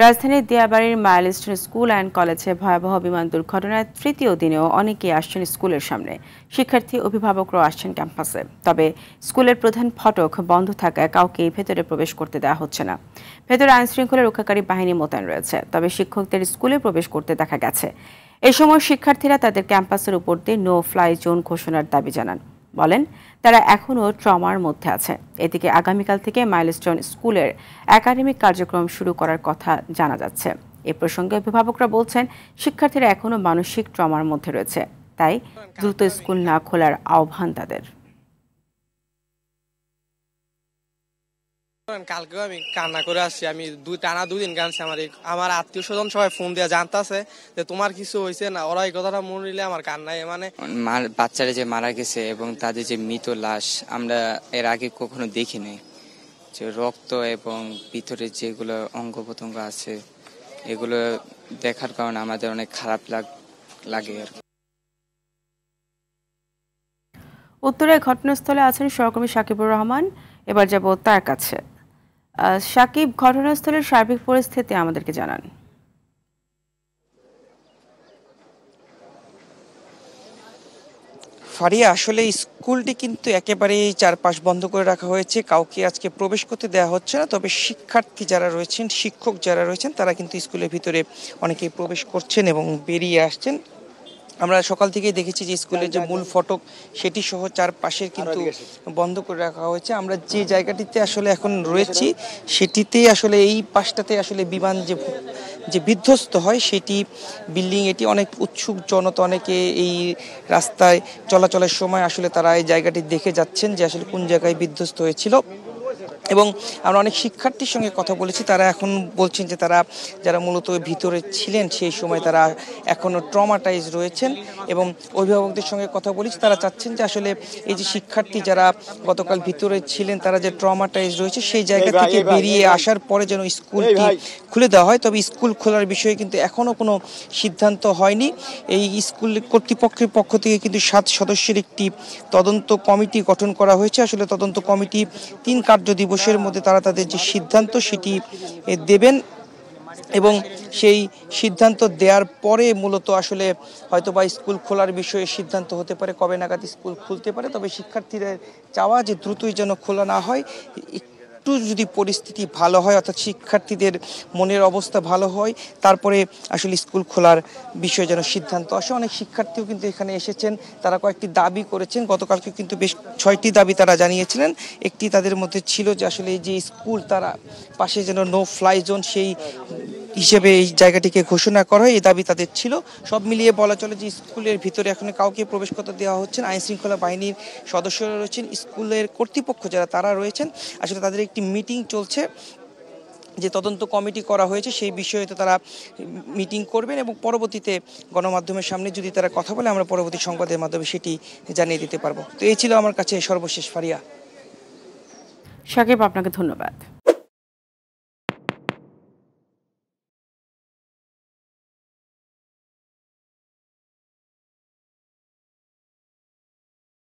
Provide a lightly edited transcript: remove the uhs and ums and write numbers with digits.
রাজধানীর দিয়াবাড়ির milestone school and কলেজে ভয়াবহ বিমান দুর্ঘটনার তৃতীয় দিনেও অনেকেই আসছেন স্কুলের সামনে। শিক্ষার্থী অভিভাবকরাও আসছেন ক্যাম্পাসে। তবে স্কুলের প্রধান ফটক বন্ধ থাকায় কাউকেই ভেতরে প্রবেশ করতে দেওয়া হচ্ছে না। ভেতরে আইনশৃঙ্খলা রক্ষাকারী বাহিনী মোতায়েন রয়েছে, তবে শিক্ষকদের স্কুলে প্রবেশ করতে দেখা গেছে। এ সময় শিক্ষার্থীরা তাদের ক্যাম্পাসের উপর দিয়ে নো ফ্লাই জোন ঘোষণার দাবি জানান। বলেন তারা এখনও ট্রমার মধ্যে আছে। এদিকে আগামীকাল থেকে মাইলস্টোন স্কুলের একাডেমিক কার্যক্রম শুরু করার কথা জানা যাচ্ছে। এ প্রসঙ্গে অভিভাবকরা বলছেন শিক্ষার্থীরা এখনও মানসিক ট্রমার মধ্যে রয়েছে, তাই দ্রুত স্কুল না খোলার আহ্বান তাদের। কালকেও আমি কান্না করে আসছি। আমি টানা 2 দিন কাঁদছি। আমার আত্মীয় স্বজন সবাই ফোন দিয়ে জানতেছে যে তোমার কিছু হয়েছে না। ওরা এই কথাটা মনে নিলে আমার কান্নায় বাচ্চারা যে মারা গেছে এবং তাদের যে মৃত লাশ আমরা এর আগে কখনো দেখিনি। যে রক্ত এবং ভিতরে যেগুলো অঙ্গ প্রত্যঙ্গ আছে এগুলো দেখার কারণে আমাদের অনেক খারাপ লাগে আর কি। উত্তরে ঘটনাস্থলে আছেন সহকর্মী সাকিবুর রহমান। এবার যাব তার কাছে। সাকিব, ঘটনাস্থলের সার্বিক পরিস্থিতি আমাদেরকে জানান। ফারিয়া, আসলে স্কুলটি কিন্তু একেবারেই চারপাশ বন্ধ করে রাখা হয়েছে, কাউকে আজকে প্রবেশ করতে দেওয়া হচ্ছে না। তবে শিক্ষার্থী যারা রয়েছেন, শিক্ষক যারা রয়েছেন, তারা কিন্তু স্কুলের ভিতরে অনেকেই প্রবেশ করছেন এবং বেরিয়ে আসছেন। আমরা সকাল থেকেই দেখেছি যে স্কুলের যে মূল ফটক সেটি সহ চারপাশে কিন্তু বন্ধ করে রাখা হয়েছে। আমরা যে জায়গাটিতে আসলে এখন রয়েছি সেটিতে আসলে এই পাশটাতে আসলে বিমান যে বিধ্বস্ত হয় সেটি বিল্ডিং, এটি অনেক উৎসুক জনতা, অনেকে এই রাস্তায় চলাচলের সময় আসলে তারা এই জায়গাটি দেখে যাচ্ছেন যে আসলে কোন জায়গায় বিধ্বস্ত হয়েছিল। এবং আমরা অনেক শিক্ষার্থীর সঙ্গে কথা বলেছি, তারা এখন বলছেন যে তারা যারা মূলত ভিতরে ছিলেন সেই সময় তারা এখনও ট্রমাটাইজ রয়েছেন। এবং অভিভাবকদের সঙ্গে কথা বলেছি, তারা চাচ্ছেন যে আসলে এই যে শিক্ষার্থী যারা গতকাল ভিতরে ছিলেন তারা যে ট্রমাটাইজ রয়েছে সেই জায়গা থেকে বেরিয়ে আসার পরে যেন স্কুলটি খুলে দেওয়া হয়। তবে স্কুল খোলার বিষয়ে কিন্তু এখনও কোনো সিদ্ধান্ত হয়নি। এই স্কুল কর্তৃপক্ষের পক্ষ থেকে কিন্তু 7 সদস্যের একটি তদন্ত কমিটি গঠন করা হয়েছে। আসলে তদন্ত কমিটি 3 কার্য দিবসের মধ্যে তারা তাদের যে সিদ্ধান্ত সেটি দেবেন এবং সেই সিদ্ধান্ত দেওয়ার পরে মূলত আসলে হয়তোবা স্কুল খোলার বিষয়ে সিদ্ধান্ত হতে পারে, কবে নাগাদ স্কুল খুলতে পারে। তবে শিক্ষার্থীদের চাওয়া যে দ্রুতই যেন খোলা না হয়, একটু যদি পরিস্থিতি ভালো হয়, অর্থাৎ শিক্ষার্থীদের মনের অবস্থা ভালো হয়, তারপরে আসলে স্কুল খোলার বিষয়ে যেন সিদ্ধান্ত আসে। অনেক শিক্ষার্থীও কিন্তু এখানে এসেছেন, তারা কয়েকটি দাবি করেছেন। গতকালকে কিন্তু বেশ 6টি দাবি তারা জানিয়েছিলেন। একটি তাদের মধ্যে ছিল যে আসলে এই যে স্কুল তারা পাশে যেন নো ফ্লাই জোন সেই হিসেবে এই জায়গাটিকে ঘোষণা করা হয়, এই দাবি তাদের ছিল। সব মিলিয়ে বলা চলে যে স্কুলের ভিতরে এখন কাউকে প্রবেশ করতে দেওয়া হচ্ছে না। আইন শৃঙ্খলা বাহিনীর সদস্যরা রয়েছেন, স্কুলের কর্তৃপক্ষ যারা তারা রয়েছেন। আসলে তাদের একটি মিটিং চলছে, যে তদন্ত কমিটি করা হয়েছে সেই বিষয়ে তো তারা মিটিং করবেন এবং পরবর্তীতে গণমাধ্যমের সামনে যদি তারা কথা বলে আমরা পরবর্তী সংবাদের মাধ্যমে সেটি জানিয়ে দিতে পারবো। তো এই ছিল আমার কাছে সর্বশেষ। ফারিয়া। সাকিব, আপনাকে ধন্যবাদ।